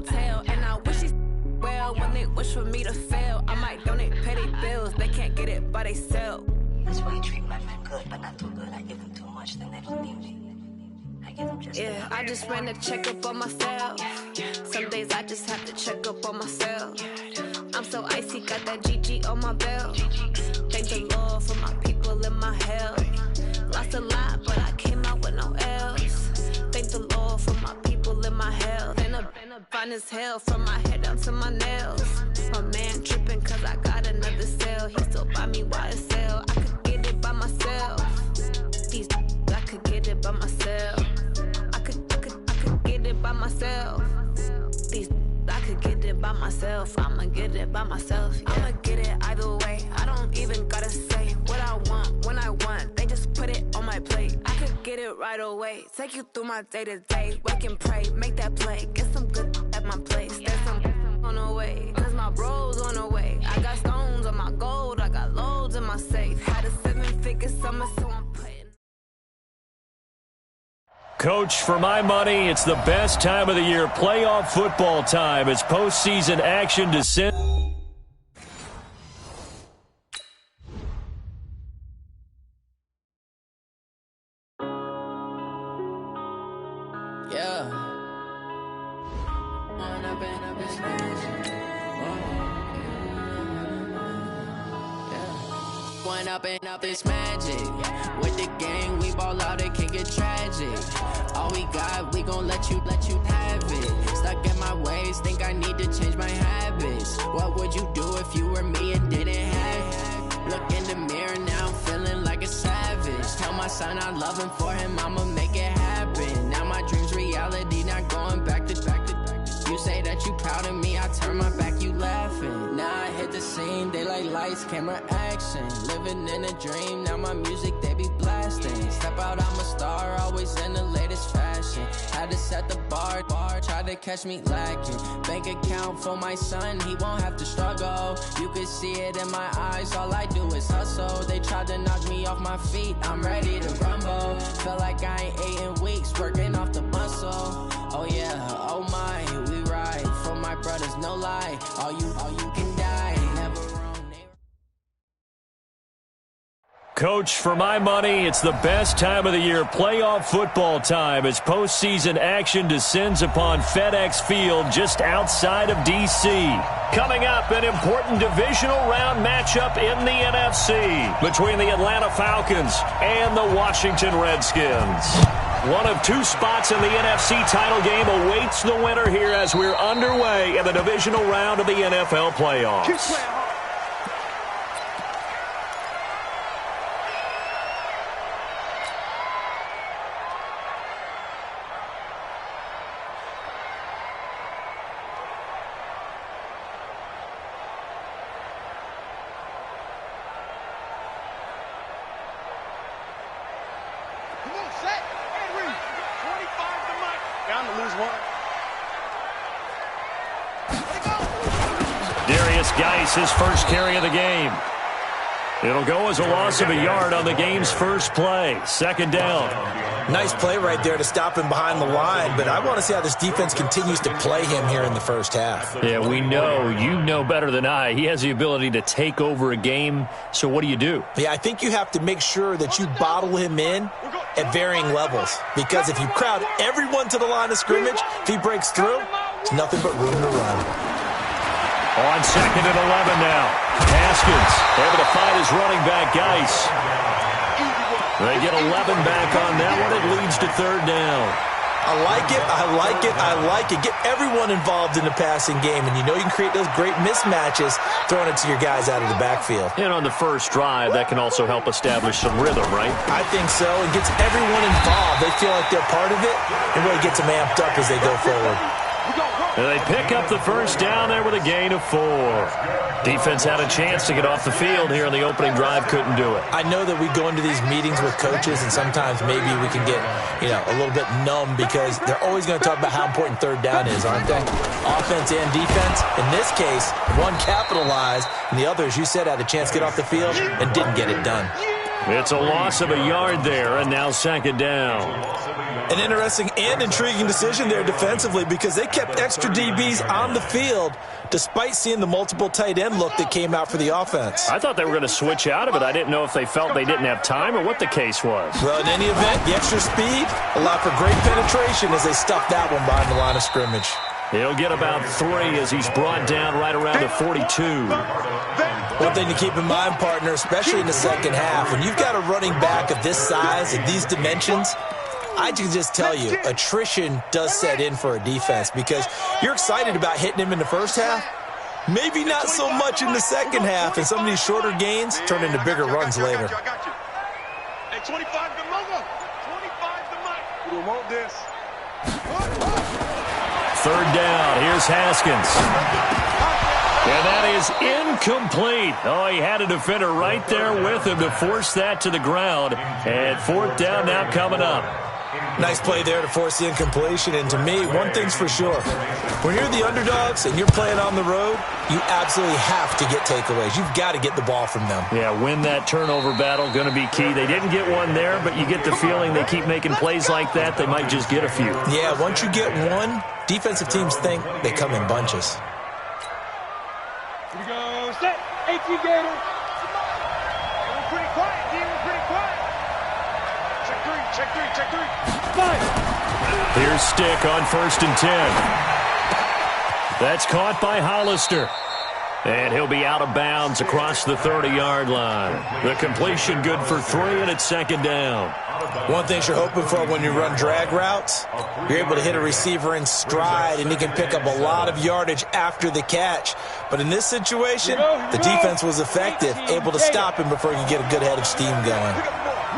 hotel. And I wish she well when they wish for me to fail. I might donate petty bills, they can't get it by themselves. That's why you treat my friend good, but not too good. I give them too much, then they don't need me. I give them just enough. I just ran a checkup on myself. Some days I just have to check up on myself. I'm so icy, got that GG on my belt. Thank the Lord for my people in my health. Lost a lot, but I came out with no else. Thank the Lord for my people in my health. And a fine as hell from my head down to my nails. My man tripping cause I got another cell. He still buy me YSL. I could get it by myself. These I could get it by myself. I could get it by myself. These I could get it by myself. I'ma get it by myself. Yeah. I'ma get it either way. I don't even gotta say what I want when I want. They just put it on my plate. I could get it right away. Take you through my day to day. Wake and pray, make that play. Get some good at my place. There's some on the way. Cause my bro's on the way. I got stones on my gold. I got loads in my safe. Had a 7-figure summer, so I'm putting. Coach, for my money, it's the best time of the year. Playoff football time. It's postseason action descent. Yeah. One up and up is magic. With the gang, we ball out, it can get tragic. All we got, we gon' let you have it. Stuck in my ways, think I need to change my habits. What would you do if you were me and didn't have it? Look in the mirror, now I'm feeling like a savage. Tell my son I love him, for him I'ma make it happen. Now my dream's reality, not going back to. You say that you proud of me, I turn my back, you laughing. Now I hit the scene, daylight lights, camera action. Living in a dream, now my music, they be blasting. Step out, I'm a star, always in the latest fashion. Had to set the bar, try to catch me lacking. Bank account for my son, he won't have to struggle. You can see it in my eyes, all I do is hustle. They tried to knock me off my feet, I'm ready to rumble. Felt like I ain't ate in weeks, working off the muscle. Oh yeah, oh my, we ride for my brothers, no lie. All you can die, never wrong. Coach, for my money, it's the best time of the year. Playoff football time as postseason action descends upon FedEx Field just outside of D.C. Coming up, an important divisional round matchup in the NFC between the Atlanta Falcons and the Washington Redskins. One of two spots in the NFC title game awaits the winner here as we're underway in the divisional round of the NFL playoffs. His first carry of the game. It'll go as a loss of a yard on the game's first play. Second down. Nice play right there to stop him behind the line, but I want to see how this defense continues to play him here in the first half. Yeah, we know. You know better than I. He has the ability to take over a game, so what do? Yeah, I think you have to make sure that you bottle him in at varying levels, because if you crowd everyone to the line of scrimmage, if he breaks through, it's nothing but room to run. On second and 11 now. Haskins able to find his running back, Geis. They get 11 back on that one. It leads to third down. I like it. I like it. I like it. Get everyone involved in the passing game, and you know you can create those great mismatches throwing it to your guys out of the backfield. And on the first drive, that can also help establish some rhythm, right? I think so. It gets everyone involved. They feel like they're part of it, and really gets them amped up as they go forward. And they pick up the first down there with a gain of 4. Defense had a chance to get off the field here in the opening drive, couldn't do it. I know that we go into these meetings with coaches, and sometimes maybe we can get, a little bit numb because they're always going to talk about how important third down is, aren't they? Offense and defense. In this case, one capitalized, and the other, as you said, had a chance to get off the field and didn't get it done. It's a loss of a yard there, and now second down. An interesting and intriguing decision there defensively because they kept extra DBs on the field despite seeing the multiple tight end look that came out for the offense. I thought they were going to switch out of it. I didn't know if they felt they didn't have time or what the case was. Well, in any event, the extra speed allowed for great penetration as they stuffed that one behind the line of scrimmage. He'll get about 3 as he's brought down right around the 42. One thing to keep in mind, partner, especially in the second half, when you've got a running back of this size and these dimensions, I can just tell you, attrition does set in for a defense because you're excited about hitting him in the first half. Maybe not so much in the second half, and some of these shorter gains turn into bigger runs later. Hey, 25 to Mogo. 25 to Mike. We don't want this. Third down. Here's Haskins. And that is incomplete. Oh, he had a defender right there with him to force that to the ground. And fourth down now coming up. Nice play there to force the incompletion. And to me, one thing's for sure. When you're the underdogs and you're playing on the road, you absolutely have to get takeaways. You've got to get the ball from them. Yeah, win that turnover battle, going to be key. They didn't get one there, but you get the feeling they keep making plays like that, they might just get a few. Yeah, once you get one, defensive teams think they come in bunches. Here we go. Set. 18 Gator. We're pretty quiet, D. We're pretty quiet. Check three. Check three. Check three. 5. Here's Stick on 1st and 10. That's caught by Hollister. And he'll be out of bounds across the 30-yard line. The completion good for 3, and it's second down. One thing you're hoping for when you run drag routes, you're able to hit a receiver in stride, and he can pick up a lot of yardage after the catch. But in this situation, the defense was effective, able to stop him before he could get a good head of steam going.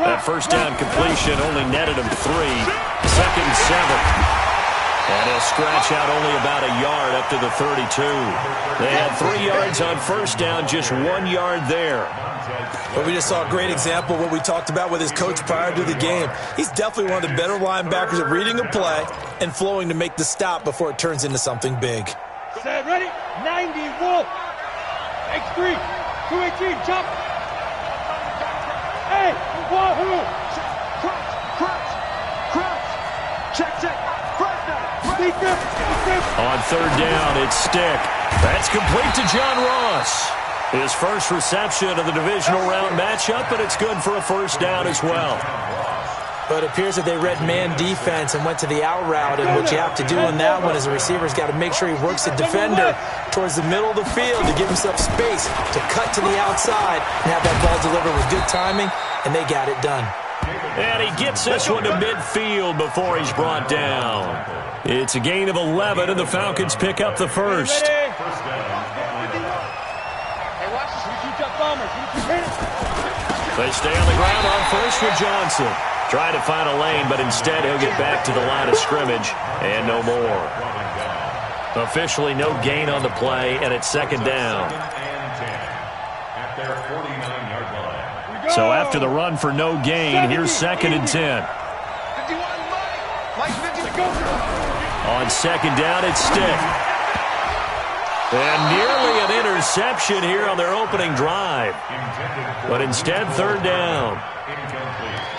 That first down completion only netted him 3. Second and 7. And he'll scratch out only about a yard up to the 32. They had 3 yards on first down, just 1 yard there. But we just saw a great example of what we talked about with his coach prior to the game. He's definitely one of the better linebackers at reading a play and flowing to make the stop before it turns into something big. Set. Ready? 90. Wolf. X3. 218. Jump. Hey. Wahoo. Crunch. Crunch. Crunch. Check. Check. On third down, it's Stick. That's complete to John Ross. His first reception of the divisional round matchup, but it's good for a first down as well. But it appears that they read man defense and went to the out route, and what you have to do on that one is the receiver's got to make sure he works the defender towards the middle of the field to give himself space to cut to the outside and have that ball delivered with good timing, and they got it done. And he gets this one to midfield before he's brought down. It's a gain of 11, and the Falcons pick up the first. Hey, watch this. They stay on the ground on first with Johnson. Trying to find a lane, but instead he'll get back to the line of scrimmage, and no more. Officially no gain on the play, and it's second down. So after the run for no gain, here's second and 10. On second down, it's Stick. And nearly an interception here on their opening drive. But instead, third down.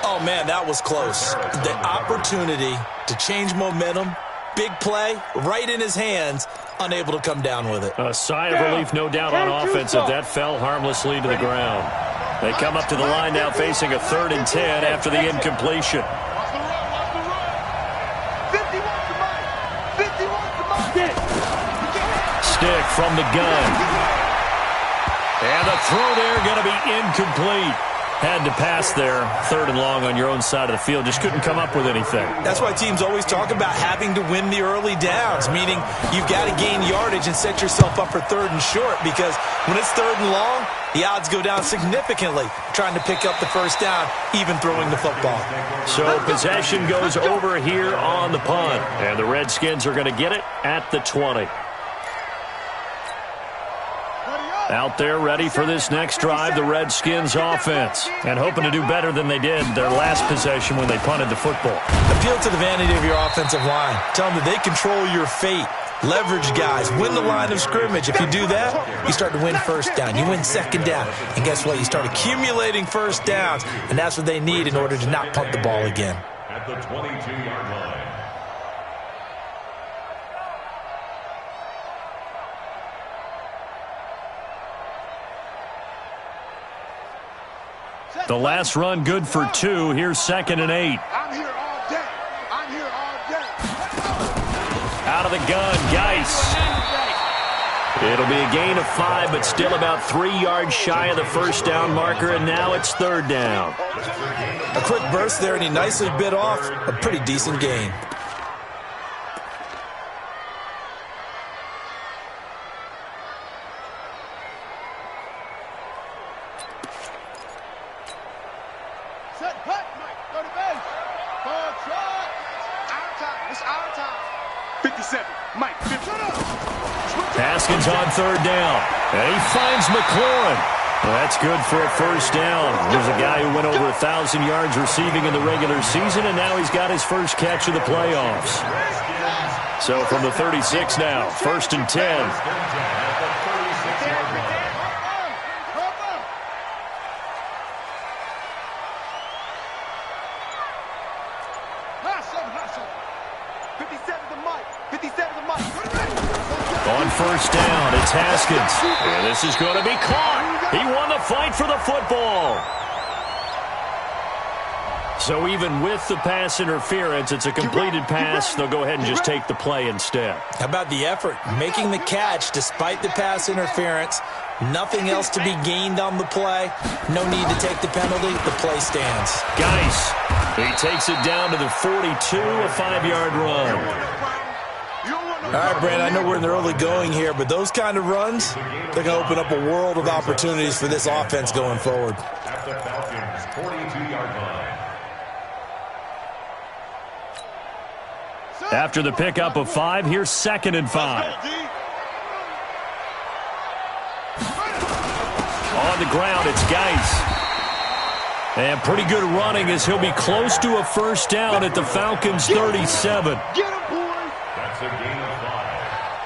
Oh, man, that was close. The opportunity to change momentum, big play, right in his hands, unable to come down with it. A sigh of relief, no doubt, on offense if that fell harmlessly to the ground. They come up to the line now facing a 3rd and 10 after the incompletion. Stick from the gun. And the throw there going to be incomplete. Had to pass there, 3rd and long on your own side of the field. Just couldn't come up with anything. That's why teams always talk about having to win the early downs, meaning you've got to gain yardage and set yourself up for 3rd and short, because when it's 3rd and long, the odds go down significantly trying to pick up the first down, even throwing the football. So possession goes over here on the punt, and the Redskins are going to get it at the 20. Out there ready for this next drive, the Redskins offense, and hoping to do better than they did their last possession when they punted the football. Appeal to the vanity of your offensive line. Tell them that they control your fate. Leverage guys, win the line of scrimmage. If you do that, you start to win first down. You win second down. And guess what? You start accumulating first downs. And that's what they need in order to not punt the ball again. At the 22-yard line. The last run good for 2. Here's 2nd and 8. I'm here all day. I'm here all day. Out of the gun, Geis. It'll be a gain of 5, but still about 3 yards shy of the first down marker, and now it's 3rd down. A quick burst there, and he nicely bit off a pretty decent gain. Set, hut, Mike, go to base. Ball shot. Our time. It's our time. 57. Mike, 50. Haskins on 3rd down, and he finds McLaurin. Well, that's good for a first down. There's a guy who went over 1,000 yards receiving in the regular season, and now he's got his first catch of the playoffs. So from the 36 now, 1st and 10. On 1st down, it's Haskins. And this is going to be caught. He won the fight for the football. So even with the pass interference, it's a completed pass. They'll go ahead and just take the play instead. How about the effort? Making the catch despite the pass interference. Nothing else to be gained on the play. No need to take the penalty. The play stands. Geis, he takes it down to the 42, a 5-yard run. All right, Brandon, I know we're in the early going here, but those kind of runs, they're going to open up a world of opportunities for this offense going forward. At the Falcons' 42-yard line. After the pickup of 5, here's 2nd and 5. On the ground, it's Geis. And pretty good running as he'll be close to a first down at the Falcons' 37. That's a gain of 5.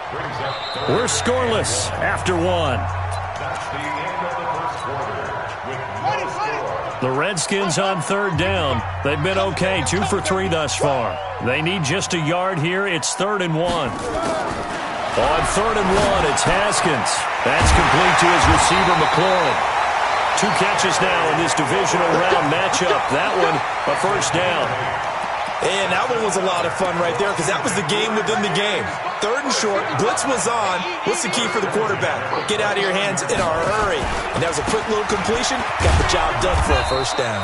Brings up 3rd. We're scoreless after 1. That's the end of the first quarter with no score. The Redskins on 3rd down. They've been okay, 2 for 3 thus far. They need just a yard here. It's 3rd and 1. On 3rd and 1, it's Haskins. That's complete to his receiver, McLaurin. 2 catches now in this divisional round matchup. That one, a first down. And that one was a lot of fun right there because that was the game within the game. 3rd and short, blitz was on. What's the key for the quarterback? Get out of your hands in a hurry. And that was a quick little completion. Got the job done for a first down.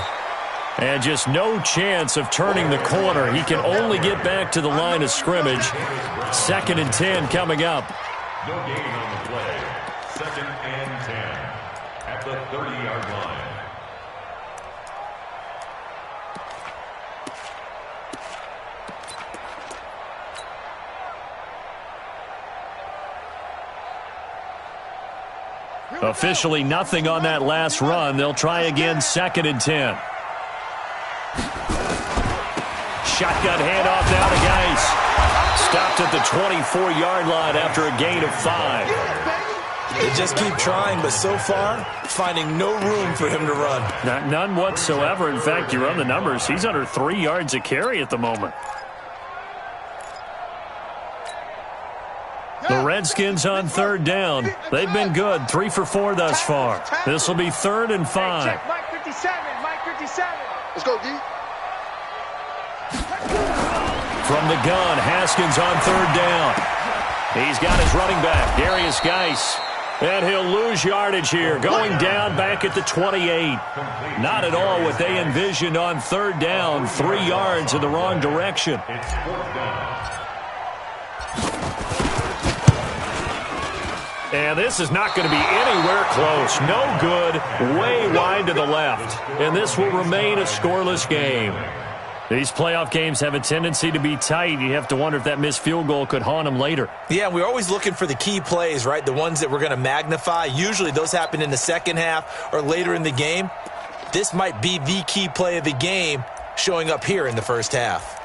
And just no chance of turning the corner. He can only get back to the line of scrimmage. 2nd and 10 coming up. No gain on the play. 2nd and 10 at the 30-yard line. Officially nothing on that last run. They'll try again, 2nd and 10. Shotgun handoff now to Geis. Stopped at the 24-yard line after a gain of 5. They just keep trying, but so far, finding no room for him to run. None whatsoever. In fact, you run the numbers. He's under 3 yards a carry at the moment. The Redskins on 3rd down. They've been good, 3 for 4 thus far. This will be 3rd and 5. Check, Mike 57, Mike 57. Let's go, D. From the gun, Haskins on 3rd down. He's got his running back, Darius Geis. And he'll lose yardage here, going down back at the 28. Not at all what they envisioned on 3rd down, 3 yards in the wrong direction. It's 4th down. And this is not going to be anywhere close. No good, way wide to the left. And this will remain a scoreless game. These playoff games have a tendency to be tight. You have to wonder if that missed field goal could haunt them later. Yeah, we're always looking for the key plays, right? The ones that we're going to magnify. Usually those happen in the second half or later in the game. This might be the key play of the game showing up here in the first half.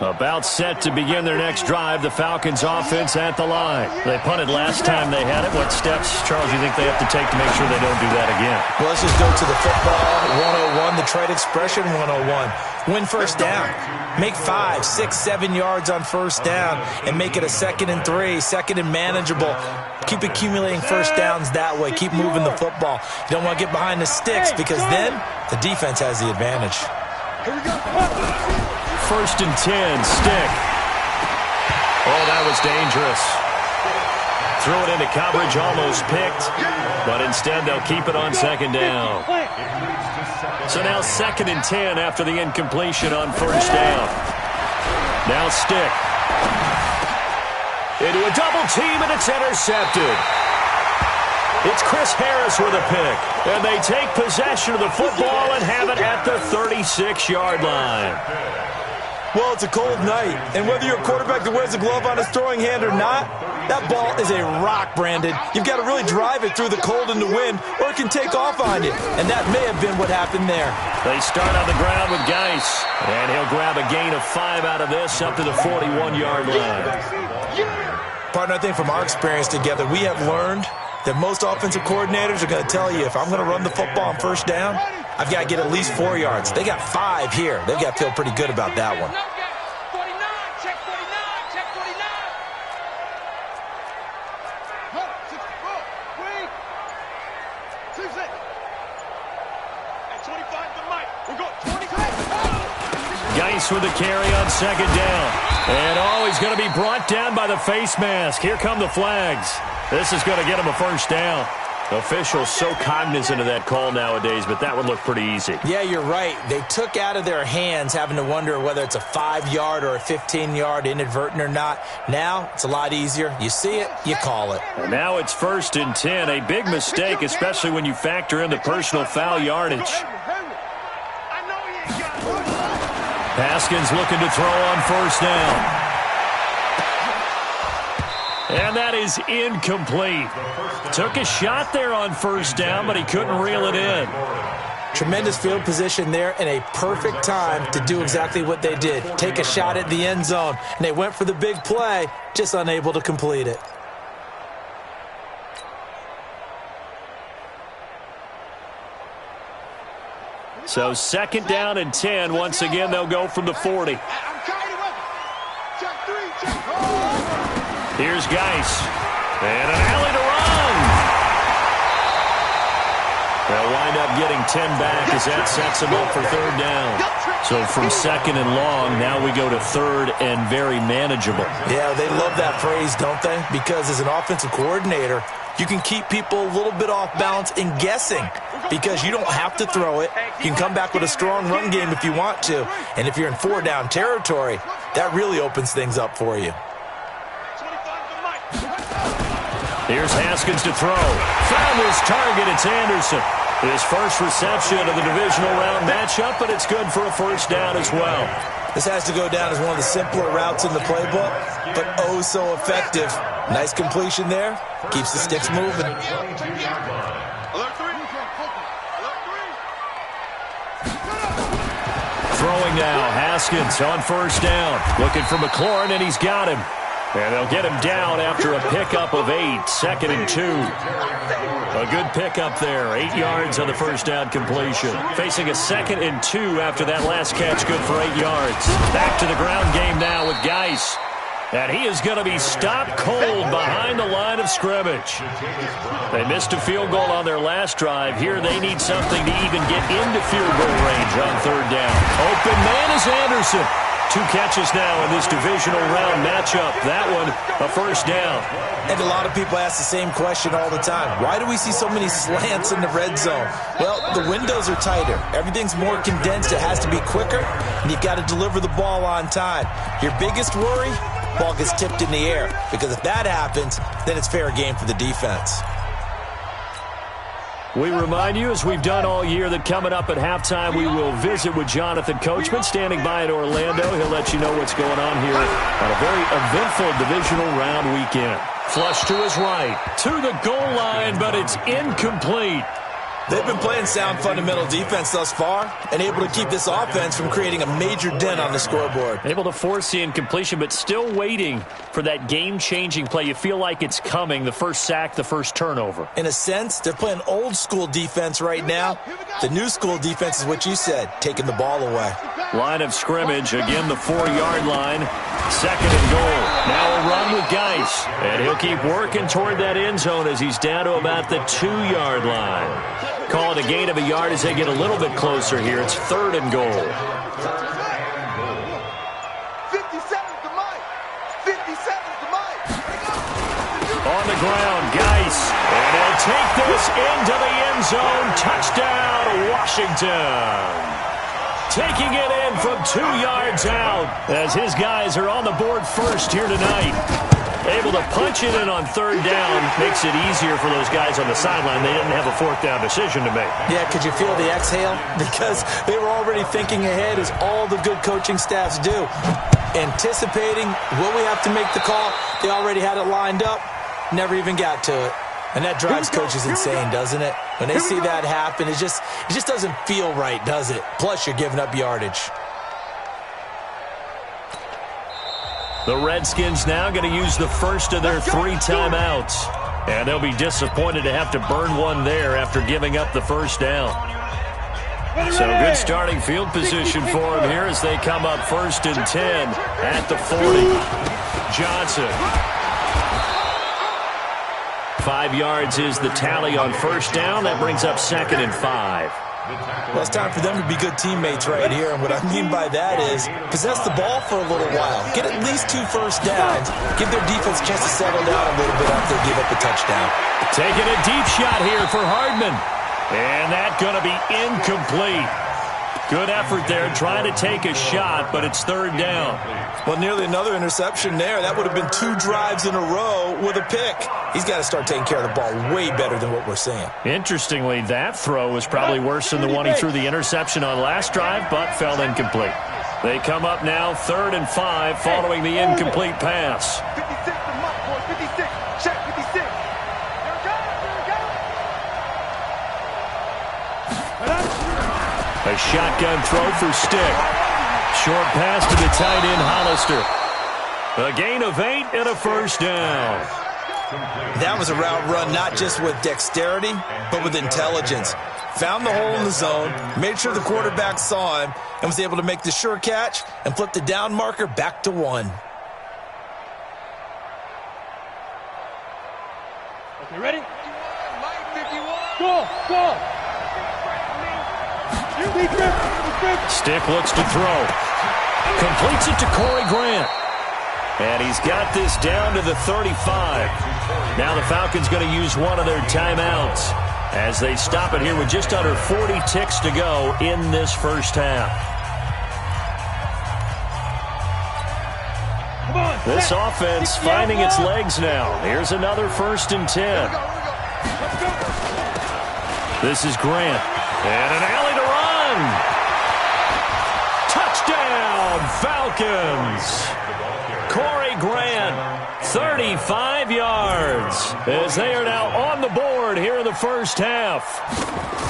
About set to begin their next drive, the Falcons offense at the line. They punted last time they had it. What steps, Charles, do you think they have to take to make sure they don't do that again? Well, let's just go to the football 101, the trade expression 101. Win first down. Make 5, 6, 7 yards on first down and make it a 2nd and 3, 2nd and manageable. Keep accumulating first downs that way. Keep moving the football. You don't want to get behind the sticks because then the defense has the advantage. First and 10, stick. Oh, that was dangerous. Threw it into coverage, almost picked, but instead they'll keep it on 2nd down. So now 2nd and 10 after the incompletion on first down. Now stick. Into a double team, and it's intercepted. It's Chris Harris with a pick, and they take possession of the football and have it at the 36-yard line. Well, it's a cold night, and whether you're a quarterback that wears a glove on his throwing hand or not, that ball is a rock, Brandon. You've got to really drive it through the cold and the wind, or it can take off on you, and that may have been what happened there. They start on the ground with Geis, and he'll grab a gain of 5 out of this up to the 41-yard line. Partner, I think from our experience together, we have learned that most offensive coordinators are going to tell you, if I'm going to run the football on first down, I've got to get at least 4 yards. They got 5 here. They've got to feel pretty good about that one. Geis with the carry on 2nd down. And he's going to be brought down by the face mask. Here come the flags. This is going to get him a first down. Officials so cognizant of that call nowadays, but that would look pretty easy. Yeah, you're right. They took out of their hands having to wonder whether it's a 5-yard or a 15-yard inadvertent or not. Now, it's a lot easier. You see it, you call it. And now it's 1st and 10. A big mistake, especially when you factor in the personal foul yardage. Haskins looking to throw on first down. And that is incomplete. Took a shot there on first down, but he couldn't reel it in. Tremendous field position there and a perfect time to do exactly what they did. Take a shot at the end zone. And they went for the big play, just unable to complete it. So 2nd down and 10. Once again, they'll go from the 40. Here's Geis. And an alley to run. They'll wind up getting 10 back as that sets them up for 3rd down. So from 2nd and long, now we go to 3rd and very manageable. Yeah, they love that phrase, don't they? Because as an offensive coordinator, you can keep people a little bit off balance in guessing because you don't have to throw it. You can come back with a strong run game if you want to. And if you're in 4-down territory, that really opens things up for you. Here's Haskins to throw. Found his target. It's Anderson. His first reception of the divisional round matchup, but it's good for a first down as well. This has to go down as one of the simpler routes in the playbook, but oh so effective. Nice completion there. Keeps the sticks moving. Throwing now. Haskins on first down. Looking for McLaurin, and he's got him. And they'll get him down after a pickup of 8. 2nd and 2. A good pickup there. 8 yards on the first down completion. Facing a 2nd and 2 after that last catch. Good for 8 yards. Back to the ground game now with Geis. And he is going to be stopped cold behind the line of scrimmage. They missed a field goal on their last drive. Here they need something to even get into field goal range on 3rd down. Open man is Anderson. 2 catches now in this divisional round matchup. That one, a first down. And a lot of people ask the same question all the time. Why do we see so many slants in the red zone? Well, the windows are tighter. Everything's more condensed. It has to be quicker, and you've got to deliver the ball on time. Your biggest worry, ball gets tipped in the air, because if that happens, then it's fair game for the defense. We remind you, as we've done all year, that coming up at halftime, we will visit with Jonathan Coachman, standing by in Orlando. He'll let you know what's going on here on a very eventful divisional round weekend. Flush to his right, to the goal line, but it's incomplete. They've been playing sound fundamental defense thus far and able to keep this offense from creating a major dent on the scoreboard. Able to force the incompletion, but still waiting for that game-changing play. You feel like it's coming, the first sack, the first turnover. In a sense, they're playing old-school defense right now. The new-school defense is what you said, taking the ball away. Line of scrimmage, again the 4-yard line. 2nd and goal. Now a run with Geis. And he'll keep working toward that end zone as he's down to about the 2-yard line. Call it a gain of a yard as they get a little bit closer here. It's 3rd and goal. 57's the mic. 57's the mic. On the ground, Geis. And he'll take this into the end zone. Touchdown, Washington. Taking it in from 2 yards out as his guys are on the board first here tonight. Able to punch it in on 3rd down. Makes it easier for those guys on the sideline. They didn't have a 4th down decision to make. Yeah, could you feel the exhale? Because they were already thinking ahead, as all the good coaching staffs do. Anticipating, will we have to make the call? They already had it lined up. Never even got to it. And that drives coaches insane, doesn't it? When they see that happen, it just doesn't feel right, does it? Plus, you're giving up yardage. The Redskins now going to use the first of their 3 timeouts. And they'll be disappointed to have to burn one there after giving up the first down. So good starting field position for them here as they come up 1st and 10 at the 40. Johnson. 5 yards is the tally on 1st down. That brings up 2nd and 5. Well, it's time for them to be good teammates right here. And what I mean by that is possess the ball for a little while. Get at least 2 first downs. Give their defense a chance to settle down a little bit after they give up a touchdown. Taking a deep shot here for Hardman. And that's going to be incomplete. Good effort there trying to take a shot, but it's 3rd down. Well, nearly another interception there. That would have been 2 drives in a row with a pick. He's got to start taking care of the ball way better than what we're seeing. Interestingly, that throw was probably worse than the one he threw the interception on last drive, but fell incomplete. They come up now 3rd and 5 following the incomplete pass. 56 the mic, boys. 56. Check 56. A shotgun throw for Stick. Short pass to the tight end, Hollister. A gain of 8 and a 1st down. That was a route run not just with dexterity, but with intelligence. Found the hole in the zone, made sure the quarterback saw him, and was able to make the sure catch and flip the down marker back to 1. Okay, ready? Go, go. Stick looks to throw. Completes it to Corey Grant. And he's got this down to the 35. Now the Falcons going to use one of their timeouts as they stop it here with just under 40 ticks to go in this first half. This offense finding its legs now. Here's another 1st and 10. This is Grant. And an alley to run. Touchdown, Falcons. Corey Grant, 35 yards, as they are now on the board here in the first half.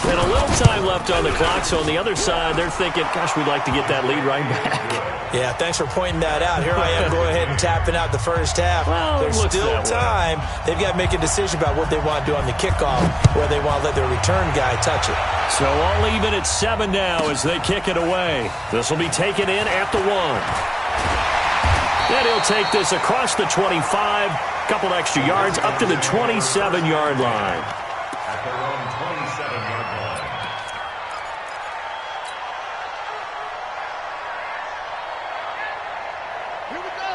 And a little time left on the clock, so on the other side, they're thinking, gosh, we'd like to get that lead right back. Yeah, thanks for pointing that out. Here I am going ahead and tapping out the first half. Well, there's still time. They've got to make a decision about what they want to do on the kickoff, where they want to let their return guy touch it. So all even at 7 now as they kick it away. This will be taken in at the 1. Then he'll take this across the 25, couple extra yards, up to the 27-yard line. At their own 27-yard line.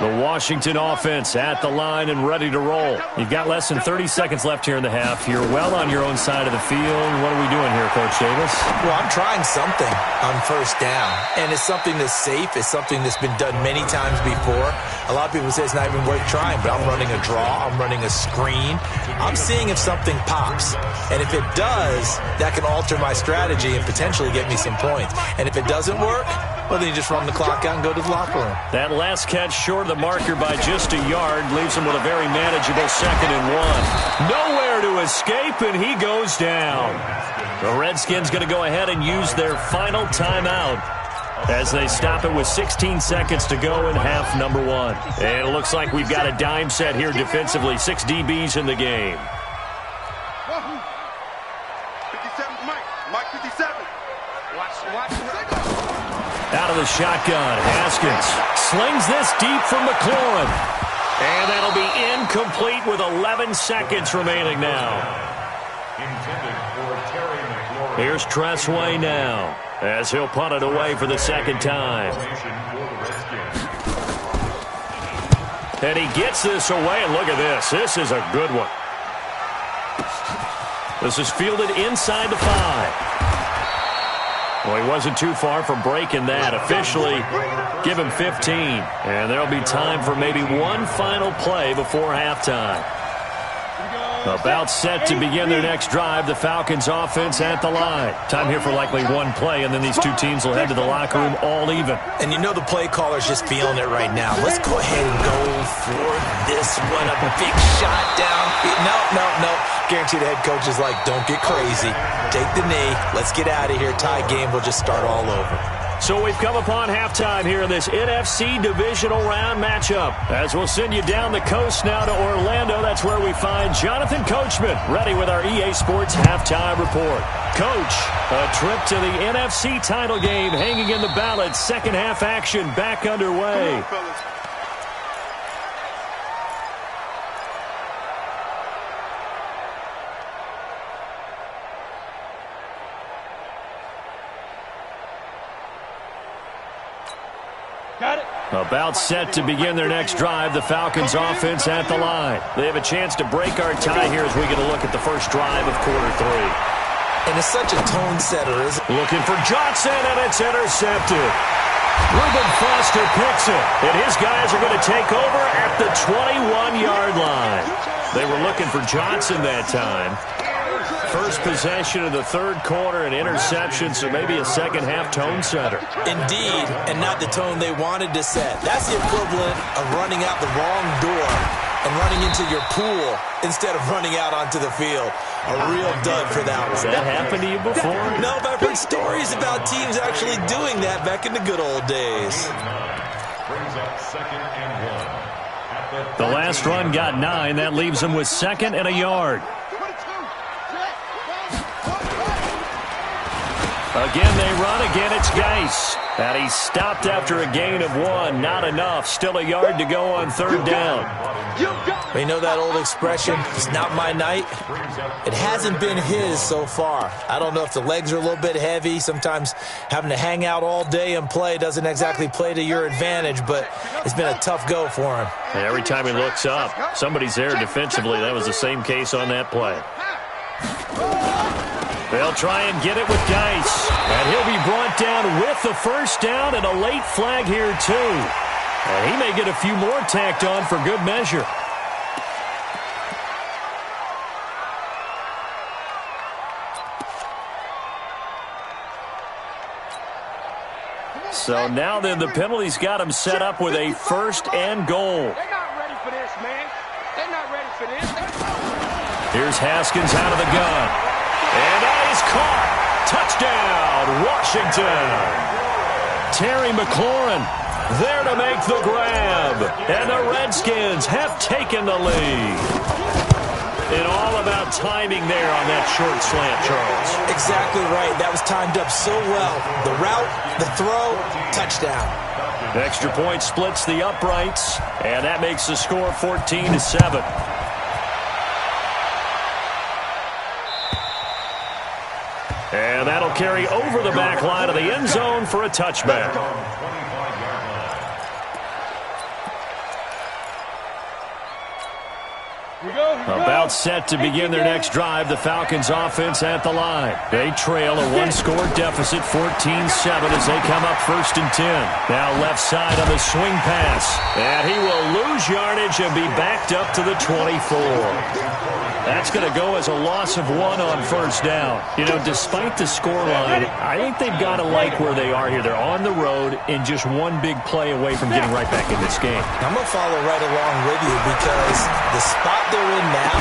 The Washington offense at the line and ready to roll. You've got less than 30 seconds left here in the half. You're well on your own side of the field. What are we doing here, Coach Davis? Well, I'm trying something on 1st down, and it's something that's safe. It's something that's been done many times before. A lot of people say it's not even worth trying, but I'm running a draw. I'm running a screen. I'm seeing if something pops, and if it does, that can alter my strategy and potentially get me some points. And if it doesn't work, Well, then you just run the clock out and go to the locker room. That last catch short of the marker by just a yard leaves him with a very manageable 2nd and 1. Nowhere to escape, and he goes down. The Redskins going to go ahead and use their final timeout as they stop it with 16 seconds to go in half number 1. And it looks like we've got a dime set here defensively. 6 DBs in the game. 57, Mike 57. Watch. Out of the shotgun, Haskins slings this deep from McLaurin. And that'll be incomplete with 11 seconds remaining now. Here's Tressway now as he'll punt it away for the 2nd time. And he gets this away, and look at this. This is a good one. This is fielded inside the 5. Well, he wasn't too far from breaking that. Officially, give him 15. And there'll be time for maybe one final play before halftime. About set to begin their next drive. The Falcons offense at the line. Time here for likely one play, and then these two teams will head to the locker room all even. And you know the play caller's just feeling it right now. Let's go ahead and go for this one. A big shot down. No. Guarantee the head coach is like, don't get crazy. Take the knee. Let's get out of here. Tie game. We'll just start all over. So we've come upon halftime here in this NFC divisional round matchup. As we'll send you down the coast now to Orlando. That's where we find Jonathan Coachman ready with our EA Sports halftime report. Coach, a trip to the NFC title game hanging in the balance. Second half action back underway. About set to begin their next drive. The Falcons offense at the line. They have a chance to break our tie here as we get a look at the first drive of quarter 3. And it's such a tone setter, isn't it? Looking for Johnson, and it's intercepted. Reuben Foster picks it, and his guys are going to take over at the 21-yard line. They were looking for Johnson that time. First possession of the 3rd quarter, an interception, so maybe a second-half tone setter. Indeed, and not the tone they wanted to set. That's the equivalent of running out the wrong door and running into your pool instead of running out onto the field. A real dud for that one. Has that happened to you before? No, but I've heard stories about teams actually doing that back in the good old days. The last run got 9. That leaves them with 2nd and a yard. Again, they run. Again, it's Geis. And he's stopped after a gain of 1. Not enough. Still a yard to go on 3rd down. You know that old expression, it's not my night? It hasn't been his so far. I don't know if the legs are a little bit heavy. Sometimes having to hang out all day and play doesn't exactly play to your advantage, but it's been a tough go for him. And every time he looks up, somebody's there defensively. That was the same case on that play. They'll try and get it with Geis. And he'll be brought down with the first down and a late flag here, too. And he may get a few more tacked on for good measure. So now then, the penalty's got him set up with a 1st and goal. They're not ready for this, man. They're not ready for this. Here's Haskins out of the gun. And that is caught. Touchdown, Washington. Terry McLaurin there to make the grab. And the Redskins have taken the lead. And all about timing there on that short slant, Charles. Exactly right. That was timed up so well. The route, the throw, touchdown. Extra point splits the uprights, and that makes the score 14-7. And that'll carry over the back line of the end zone for a touchback. About set to begin their next drive. The Falcons offense at the line. They trail a 1-score deficit, 14-7 as they come up 1st and 10. Now left side on the swing pass. And he will lose yardage and be backed up to the 24. That's going to go as a loss of 1 on first down. You know, despite the scoreline, I think they've got to like where they are here. They're on the road and just one big play away from getting right back in this game. I'm going to follow right along with you because the spot they're in now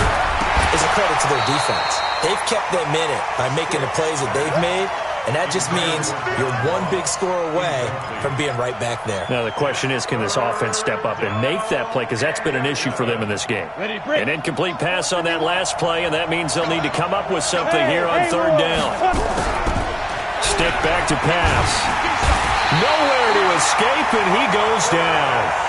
is a credit to their defense. They've kept them in it by making the plays that they've made, and that just means you're one big score away from being right back there. Now the question is, can this offense step up and make that play? Because that's been an issue for them in this game. An incomplete pass on that last play, and that means they'll need to come up with something here on third down. Stick back to pass. Nowhere to escape, and he goes down.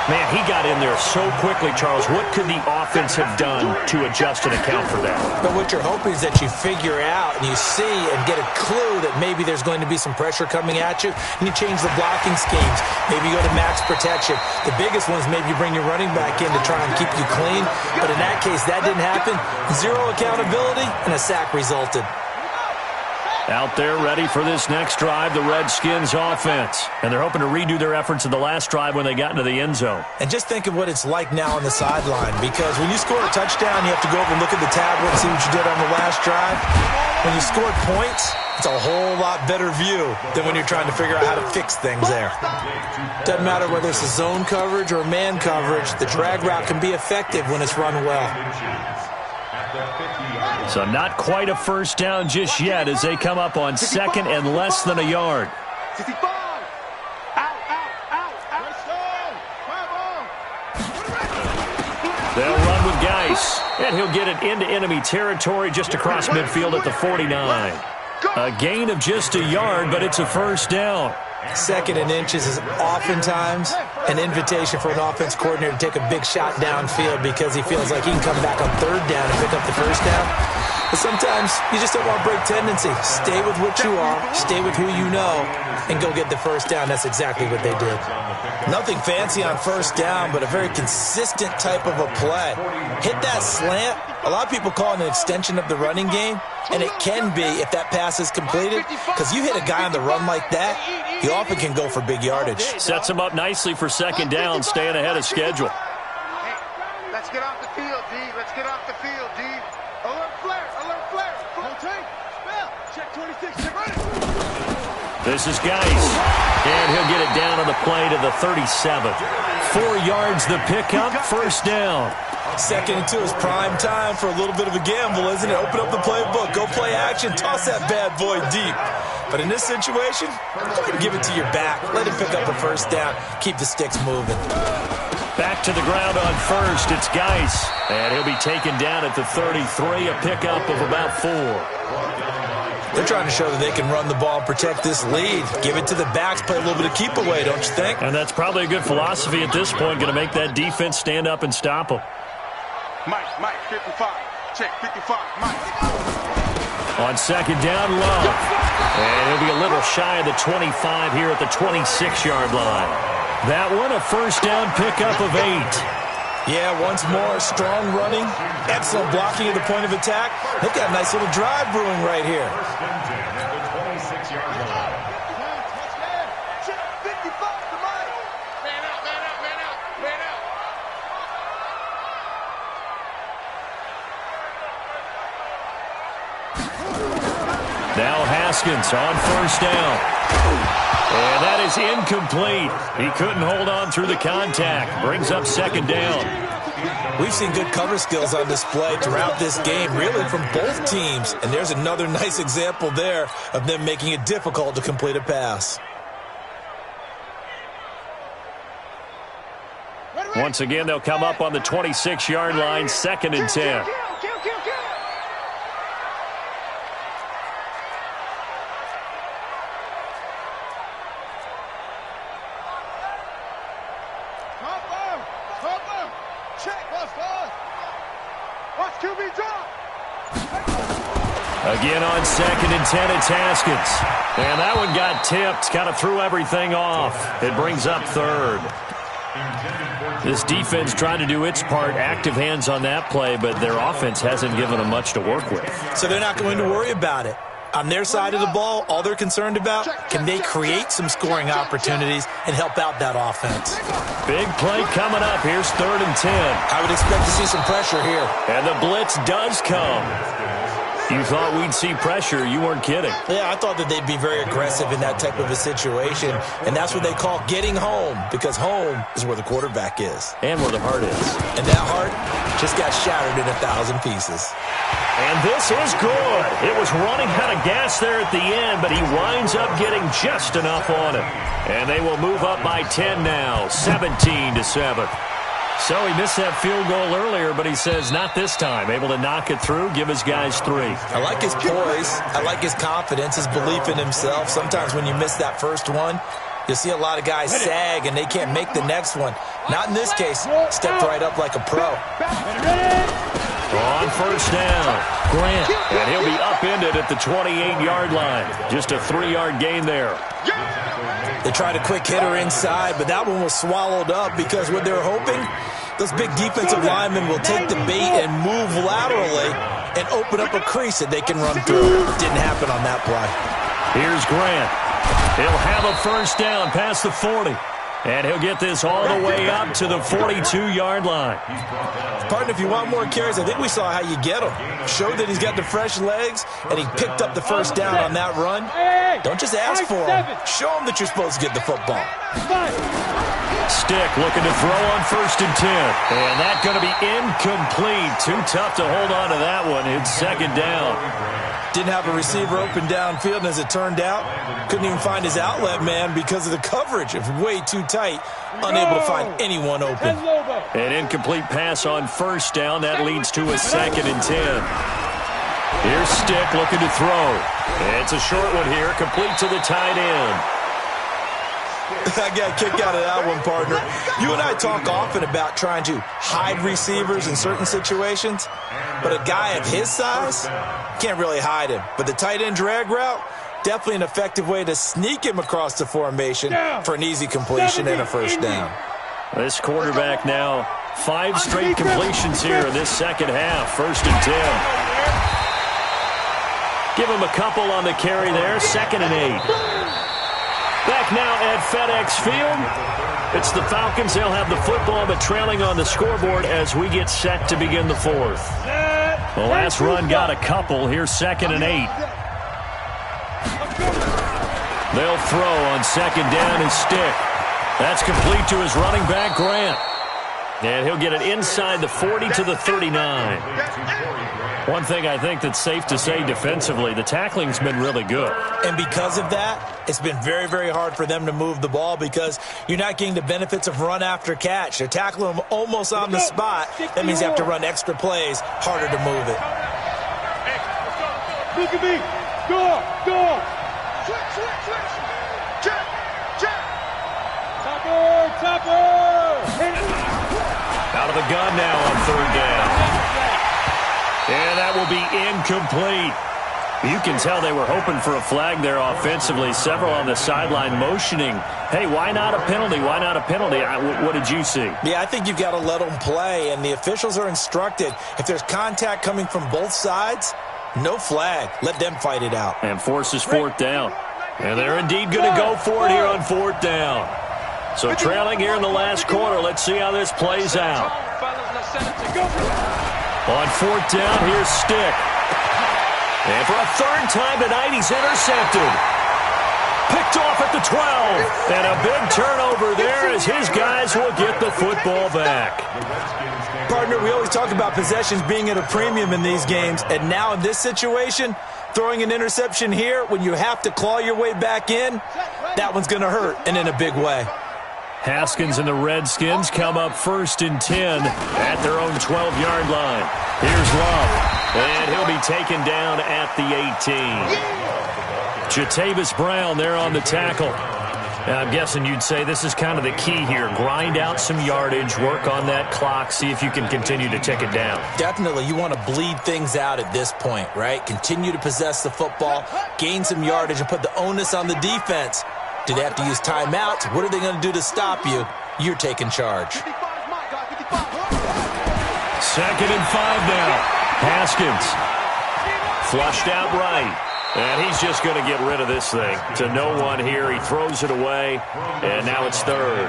Man, he got in there so quickly, Charles. What could the offense have done to adjust and account for that? But what you're hoping is that you figure out and you see and get a clue that maybe there's going to be some pressure coming at you, and you change the blocking schemes. Maybe you go to max protection. The biggest one is maybe you bring your running back in to try and keep you clean. But in that case, that didn't happen. Zero accountability, and a sack resulted. Out there ready for this next drive, the Redskins offense. And they're hoping to redo their efforts in the last drive when they got into the end zone. And just think of what it's like now on the sideline, because when you score a touchdown, you have to go over and look at the tablet and see what you did on the last drive. When you scored points, it's a whole lot better view than when you're trying to figure out how to fix things there. Doesn't matter whether it's a zone coverage or man coverage, the drag route can be effective when it's run well. So not quite a first down just yet as they come up on second and less than a yard. They'll run with Geis, and he'll get it into enemy territory just across midfield at the 49. A gain of just a yard, but it's a first down. Second and inches is oftentimes an invitation for an offense coordinator to take a big shot downfield because he feels like he can come back on third down and pick up the first down. But sometimes you just don't want to break tendency. Stay with what you are, stay with who you know, and go get the first down. That's exactly what they did. Nothing fancy on first down, but a very consistent type of a play. Hit that slant. A lot of people call it an extension of the running game, and it can be if that pass is completed, because you hit a guy on the run like that, he often can go for big yardage. Sets him up nicely for second down, staying ahead of schedule. Hey, let's get off the field, D. Let's get off the field, D. Alert flare, alert flare. Full tank, spell. Check 26, check running. This is Geis, and he'll get it down on the play to the 37. 4 yards the pickup, first down. Second and 2 is prime time for a little bit of a gamble, isn't it? Open up the playbook, go play action, toss that bad boy deep. But in this situation, go ahead and give it to your back. Let him pick up a first down. Keep the sticks moving. Back to the ground on first. It's Geis, and he'll be taken down at the 33, a pickup of about 4. They're trying to show that they can run the ball and protect this lead. Give it to the backs, play a little bit of keep away, don't you think? And that's probably a good philosophy at this point, going to make that defense stand up and stop them. Mike, 55. Check 55, Mike. On second down, Love. And he'll be a little shy of the 25 here at the 26-yard line. That one, a first down pickup of 8. Yeah, once more, strong running, excellent blocking at the point of attack. They've got a nice little drive brewing right here. Now Haskins on first down. And that is incomplete. He couldn't hold on through the contact. Brings up second down. We've seen good cover skills on display throughout this game, really from both teams. And there's another nice example there of them making it difficult to complete a pass. Once again, they'll come up on the 26-yard line, second and 10. Again on second and 10, it's Haskins. And that one got tipped, kind of threw everything off. It brings up third. This defense trying to do its part, active hands on that play, but their offense hasn't given them much to work with. So they're not going to worry about it. On their side of the ball, all they're concerned about, can they create some scoring opportunities and help out that offense? Big play coming up. Here's 3rd and 10. I would expect to see some pressure here. And the blitz does come. You thought we'd see pressure. You weren't kidding. Yeah, I thought that they'd be very aggressive in that type of a situation, and that's what they call getting home, because home is where the quarterback is. And where the heart is. And that heart just got shattered in 1,000 pieces. And this is good. It was running out of gas there at the end, but he winds up getting just enough on it. And they will move up by 10 now, 17-7. So he missed that field goal earlier, but he says not this time. Able to knock it through, give his guys 3. I like his poise. I like his confidence, his belief in himself. Sometimes when you miss that first one, you'll see a lot of guys sag and they can't make the next one. Not in this case. Stepped right up like a pro. On 1st down, Grant. And he'll be upended at the 28-yard line. Just a 3-yard gain there. They tried a quick hitter inside, but that one was swallowed up because what they're hoping, those big defensive linemen will take the bait and move laterally and open up a crease that they can run through. Didn't happen on that play. Here's Grant. He'll have a 1st down past the 40. And he'll get this all the way up to the 42-yard line. Partner, if you want more carries, I think we saw how you get them. Showed that he's got the fresh legs, and he picked up the 1st down on that run. Don't just ask for him. Show him that you're supposed to get the football. Stick looking to throw on 1st and 10. And that's going to be incomplete. Too tough to hold on to that one. It's 2nd down. Didn't have a receiver open downfield, and as it turned out, couldn't even find his outlet man because of the coverage. It was way too tight, unable to find anyone open. An incomplete pass on 1st down. That leads to a 2nd and 10. Here's Stick looking to throw. It's a short one here, complete to the tight end. I got a kick out of that one, partner. You and I talk often about trying to hide receivers in certain situations, but a guy of his size can't really hide him. But the tight end drag route, definitely an effective way to sneak him across the formation for an easy completion and a 1st down. This quarterback now 5 straight completions here in this 2nd half. 1st and 10. Give him a couple on the carry there. 2nd and 8. Back now at FedEx Field. It's the Falcons. They'll have the football, but trailing on the scoreboard as we get set to begin the 4th. The last run got a couple. Here's 2nd and 8. They'll throw on 2nd down and Stick. That's complete to his running back, Grant. And he'll get it inside the 40 to the 39. One thing I think that's safe to say defensively, the tackling's been really good. And because of that, it's been very, very hard for them to move the ball because you're not getting the benefits of run after catch. They're tackling them almost on the spot. That means you have to run extra plays, harder to move it. Look at me. Go. Switch. Check. Topper. Out of the gun now on 3rd down. And that will be incomplete. You can tell they were hoping for a flag there offensively. Several on the sideline motioning, hey, why not a penalty? Why not a penalty? What did you see? Yeah, I think you've got to let them play, and the officials are instructed. If there's contact coming from both sides, no flag. Let them fight it out. And forces 4th down. And they're indeed going to go for it here on 4th down. So trailing here in the last quarter. Let's see how this plays out. On 4th down, here's Stick. And for a 3rd time tonight, he's intercepted. Picked off at the 12. And a big turnover there as his guys will get the football back. Partner, we always talk about possessions being at a premium in these games. And now in this situation, throwing an interception here when you have to claw your way back in, that one's going to hurt, and in a big way. Haskins and the Redskins come up 1st and 10 at their own 12-yard line. Here's Love, and he'll be taken down at the 18. Jatavis Brown there on the tackle. Now, I'm guessing you'd say this is kind of the key here. Grind out some yardage, work on that clock, see if you can continue to tick it down. Definitely. You want to bleed things out at this point, right? Continue to possess the football, gain some yardage, and put the onus on the defense. Do they have to use timeouts? What are they going to do to stop you? You're taking charge. 2nd and 5 now. Haskins. Flushed out right. And he's just going to get rid of this thing. To no one here. He throws it away, and now it's third.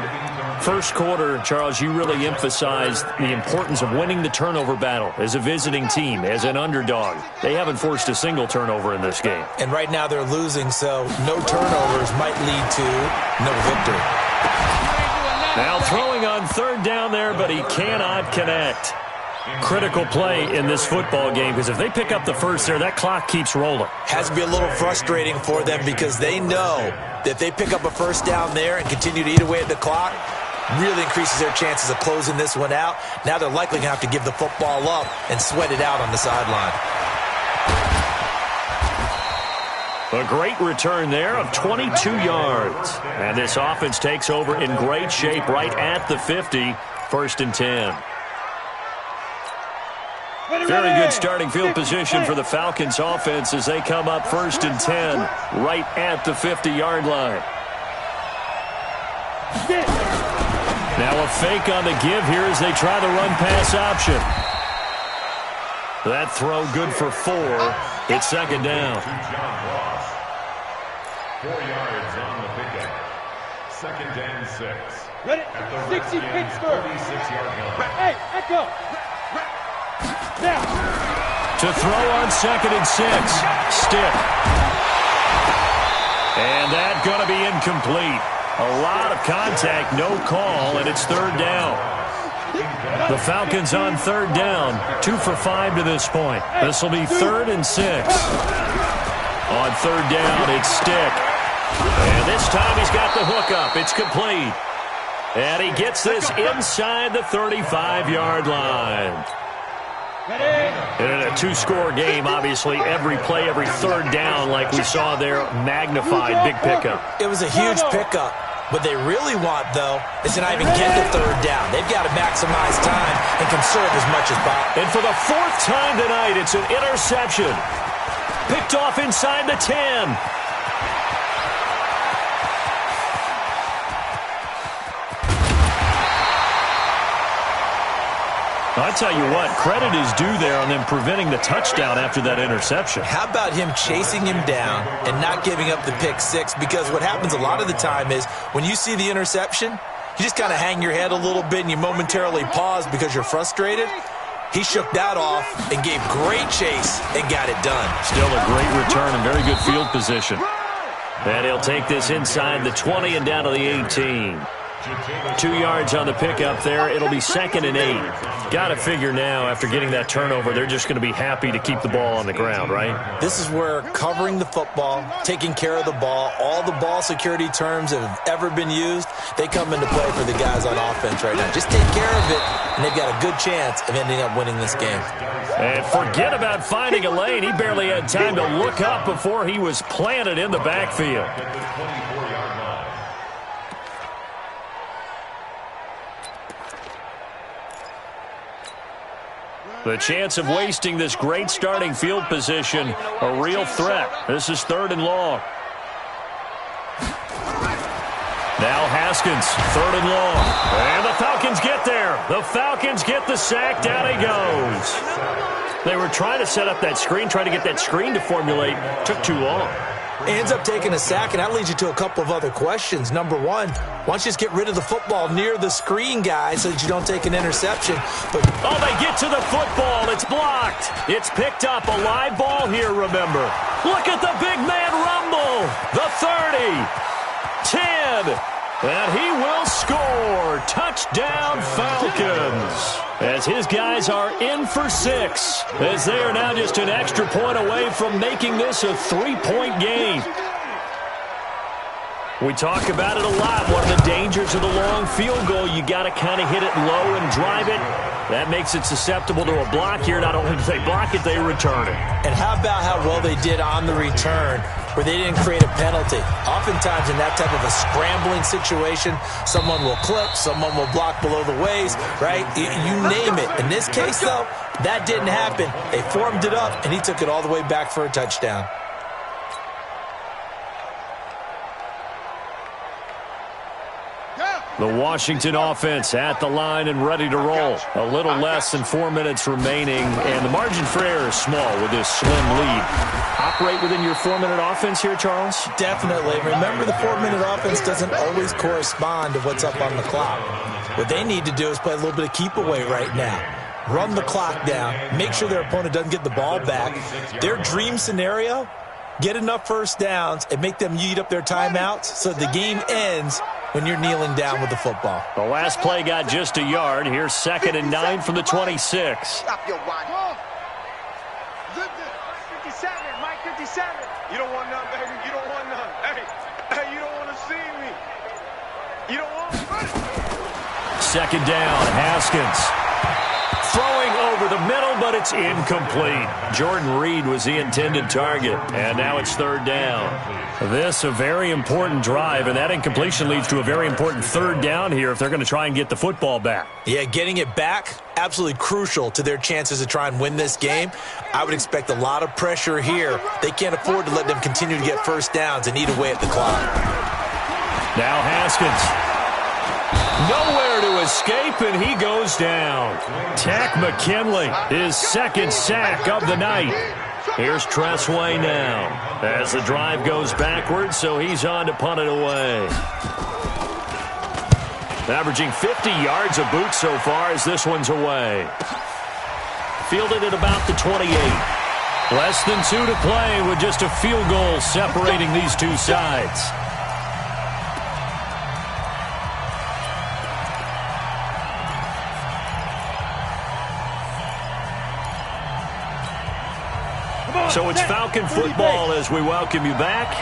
First quarter, Charles, you really emphasized the importance of winning the turnover battle as a visiting team, as an underdog. They haven't forced a single turnover in this game. And right now they're losing, so no turnovers might lead to no victory. Now throwing on third down there, but he cannot connect. Critical play in this football game, because if they pick up the first there, that clock keeps rolling. Has to be a little frustrating for them because they know that if they pick up a first down there and continue to eat away at the clock, really increases their chances of closing this one out. Now they're likely going to have to give the football up and sweat it out on the sideline. A great return there of 22 yards. And this offense takes over in great shape right at the 50, 1st and 10. Very good starting field position for the Falcons offense as they come up 1st and 10 right at the 50-yard line. Now a fake on the give here as they try the run-pass option. That throw good for 4. It's 2nd down. 4 yards on the pickup. 2nd and 6. Ready? 60 Pittsburgh. 46-yard line. Hey, echo. Now. To throw on 2nd and 6. Stiff. And that's going to be incomplete. A lot of contact, no call, and it's 3rd down. The Falcons on 3rd down, 2 for 5 to this point. This will be 3rd and 6. On 3rd down, it's Stick. And this time he's got the hook up. It's complete. And he gets this inside the 35-yard line. And in a 2-score game, obviously, every play, every 3rd down, like we saw there, magnified, big pickup. It was a huge pickup. What they really want, though, is to not even get to 3rd down. They've got to maximize time and conserve as much as possible. And for the 4th time tonight, it's an interception. Picked off inside the 10. I tell you what, credit is due there on them preventing the touchdown after that interception. How about him chasing him down and not giving up the pick 6? Because what happens a lot of the time is when you see the interception, you just kind of hang your head a little bit and you momentarily pause because you're frustrated. He shook that off and gave great chase and got it done. Still a great return and very good field position. And he'll take this inside the 20 and down to the 18. 2 yards on the pickup there. It'll be 2nd and 8. Got to figure now, after getting that turnover, they're just going to be happy to keep the ball on the ground, right? This is where covering the football, taking care of the ball, all the ball security terms that have ever been used, they come into play for the guys on offense right now. Just take care of it, and they've got a good chance of ending up winning this game. And forget about finding a lane. He barely had time to look up before he was planted in the backfield. The chance of wasting this great starting field position, a real threat. This is 3rd and long. Now Haskins, 3rd and long. And the Falcons get there. The Falcons get the sack. Down he goes. They were trying to set up that screen, trying to get that screen to formulate. Took too long. He ends up taking a sack, and that leads you to a couple of other questions. Number one, why don't you just get rid of the football near the screen guy so that you don't take an interception? But oh, they get to the football. It's blocked. It's picked up. A live ball here, remember. Look at the big man rumble. The 30. 10. And he will score. Touchdown, Falcons. As his guys are in for 6. As they are now just an extra point away from making this a 3-point game. We talk about it a lot. One of the dangers of the long field goal, you got to kind of hit it low and drive it. That makes it susceptible to a block here. Not only do they block it, they return it. And how about how well they did on the return, where they didn't create a penalty? Oftentimes in that type of a scrambling situation, someone will clip, someone will block below the waist, right? You name it. In this case, though, that didn't happen. They formed it up, and he took it all the way back for a touchdown. The Washington offense at the line and ready to roll. A little less than 4 minutes remaining, and the margin for error is small with this slim lead. Operate within your 4-minute offense here, Charles? Definitely. Remember, the 4-minute offense doesn't always correspond to what's up on the clock. What they need to do is play a little bit of keep away right now. Run the clock down. Make sure their opponent doesn't get the ball back. Their dream scenario, get enough first downs and make them eat up their timeouts so the game ends when you're kneeling down with the football. The last play got just a yard. Here's 2nd and 9 from the 26. Stop your watch. 57, Mike 57. You don't want none, baby. You don't want none. Hey, you don't want to see me. You don't want me. 2nd down, Haskins. Throwing over the middle, but it's incomplete. Jordan Reed was the intended target, and now it's 3rd down. This a very important drive, and that incompletion leads to a very important 3rd down here if they're going to try and get the football back. Yeah, getting it back, absolutely crucial to their chances to try and win this game. I would expect a lot of pressure here. They can't afford to let them continue to get first downs and eat away at the clock. Now Haskins. Nowhere to escape, and he goes down. Tack McKinley, his 2nd sack of the night. Here's Tressway now as the drive goes backwards, so he's on to punt it away. Averaging 50 yards a boot so far as this one's away. Fielded at about the 28. Less than 2 to play with just a field goal separating these two sides. So it's Falcon football as we welcome you back.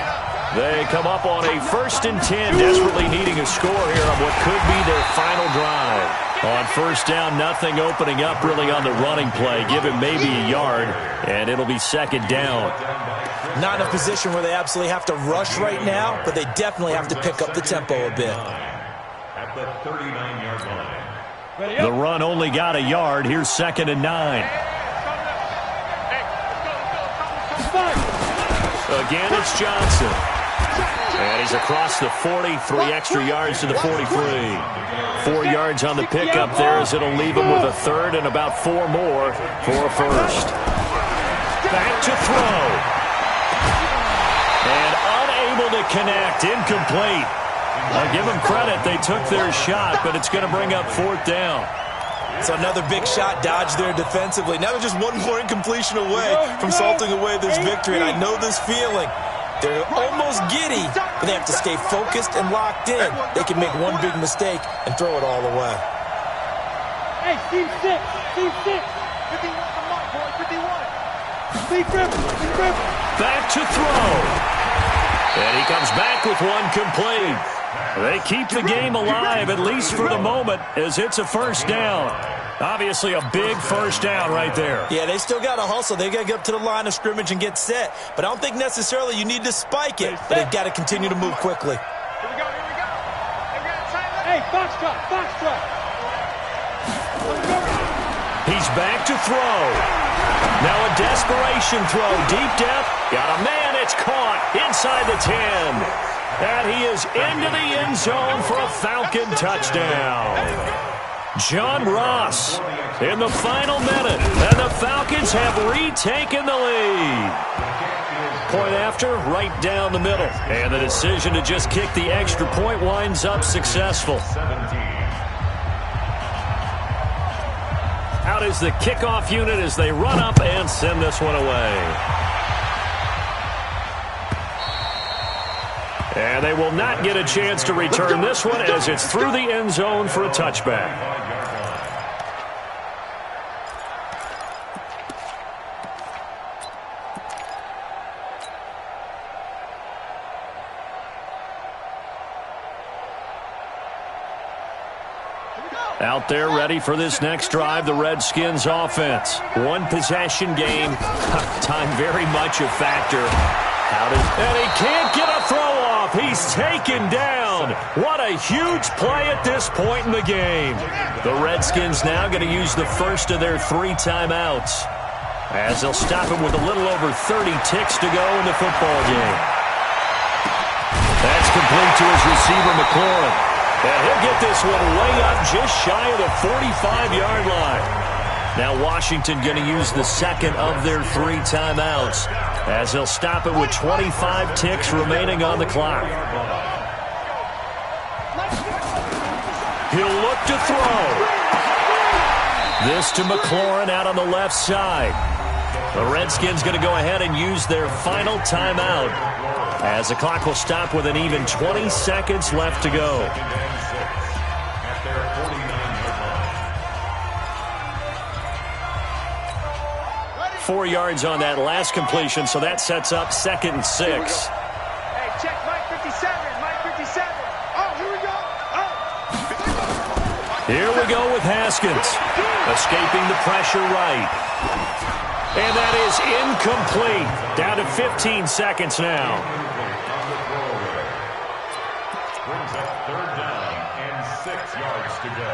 They come up on a 1st and 10, desperately needing a score here on what could be their final drive. On 1st down, nothing opening up really on the running play. Give him maybe a yard, and it'll be 2nd down. Not in a position where they absolutely have to rush right now, but they definitely have to pick up the tempo a bit. At the 39-yard line. The run only got a yard. Here's 2nd and 9. Again, it's Johnson. And he's across the 40, 3 extra yards to the 43. 4 yards on the pickup there as it'll leave him with a 3rd and about 4 more for a 1st. Back to throw. And unable to connect. Incomplete. I'll give them credit. They took their shot, but it's going to bring up 4th down. So another big shot dodged there defensively. Now they're just one more incompletion away from salting away this victory. And I know this feeling. They're almost giddy, but they have to stay focused and locked in. They can make one big mistake and throw it all away. Hey, team 6. 51 the mark, boy. 51. Steve Griffin. Back to throw. And he comes back with one complete. They keep the game alive, at least for the moment, as it's a 1st down. Obviously a big 1st down right there. Yeah, they still got to hustle. They got to get up to the line of scrimmage and get set. But I don't think necessarily you need to spike it, but they've got to continue to move quickly. Here we go. Hey, Foxtrot. He's back to throw. Now a desperation throw. Deep depth. Got a man. It's caught inside the 10. And he is into the end zone for a Falcon touchdown. John Ross in the final minute. And the Falcons have retaken the lead. Point after, right down the middle. And the decision to just kick the extra point winds up successful. Out is the kickoff unit as they run up and send this one away. And they will not get a chance to return this one as it's through the end zone for a touchback. Out there ready for this next drive, the Redskins offense. One possession game. Time very much a factor. And he can't get a throw off. He's taken down. What a huge play at this point in the game. The Redskins now going to use the first of their 3 timeouts as they'll stop him with a little over 30 ticks to go in the football game. That's complete to his receiver, McLaurin. And he'll get this one way up just shy of the 45-yard line. Now Washington going to use the second of their 3 timeouts as they'll stop it with 25 ticks remaining on the clock. He'll look to throw. This to McLaurin out on the left side. The Redskins going to go ahead and use their final timeout as the clock will stop with an even 20 seconds left to go. 4 yards on that last completion, so that sets up 2nd and 6. Hey, check Mike 57, Mike 57. Oh, here we go. Oh. Here we go with Haskins, escaping the pressure right. And that is incomplete. Down to 15 seconds now. Brings up 3rd down and 6 yards to go.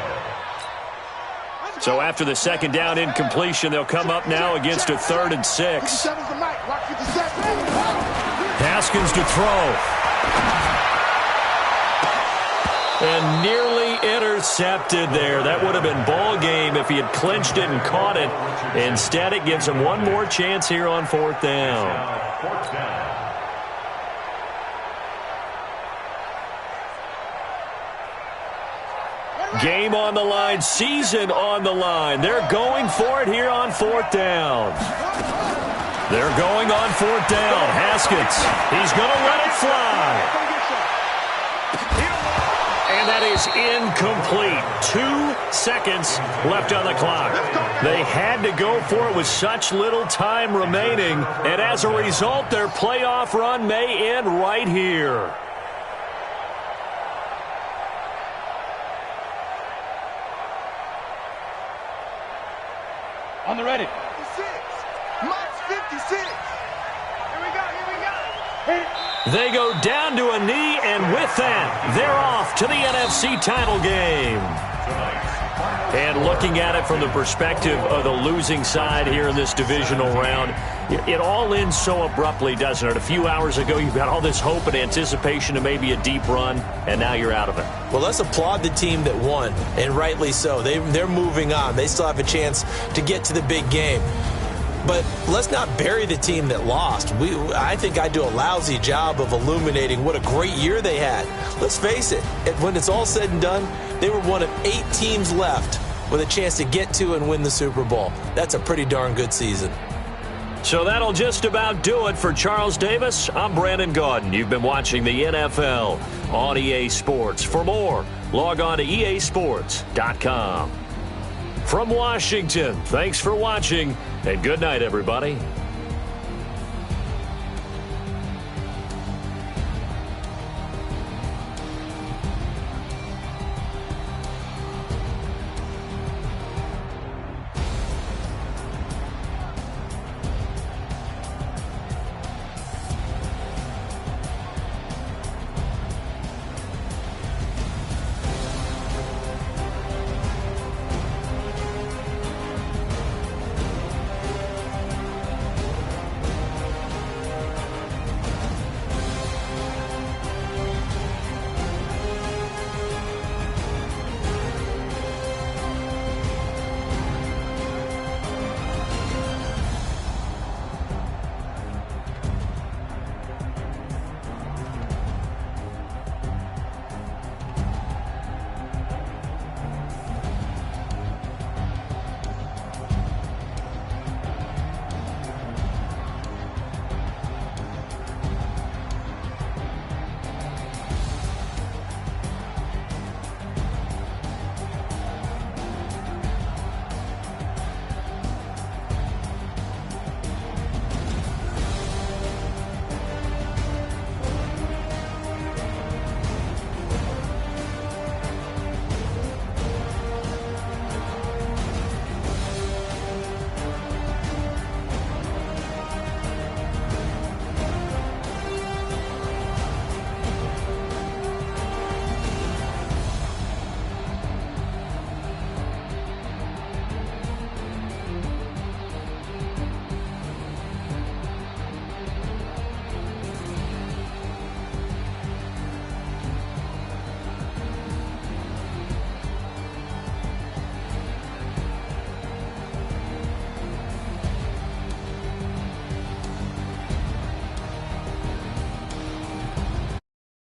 So after the 2nd down incompletion, they'll come up now against a 3rd and 6. Haskins to throw. And nearly intercepted there. That would have been ball game if he had clinched it and caught it. Instead, it gives him one more chance here on 4th down. 4th down. Game on the line, season on the line. They're going for it here on 4th down. They're going on 4th down. Haskins, he's going to let it fly. And that is incomplete. 2 seconds left on the clock. They had to go for it with such little time remaining. And as a result, their playoff run may end right here. On the ready. 56. Mike's 56. Here we go, here we go. Hit it. They go down to a knee, and with that, they're off to the NFC title game. And looking at it from the perspective of the losing side here in this divisional round, it all ends so abruptly, doesn't it? A few hours ago, you've got all this hope and anticipation of maybe a deep run, and now you're out of it. Well, let's applaud the team that won, and rightly so. They're moving on. They still have a chance to get to the big game. But let's not bury the team that lost. I think I do a lousy job of illuminating what a great year they had. Let's face it, when it's all said and done, they were one of 8 teams left with a chance to get to and win the Super Bowl. That's a pretty darn good season. So that'll just about do it for Charles Davis. I'm Brandon Gaudin. You've been watching the NFL on EA Sports. For more, log on to easports.com. From Washington, thanks for watching, and good night, everybody.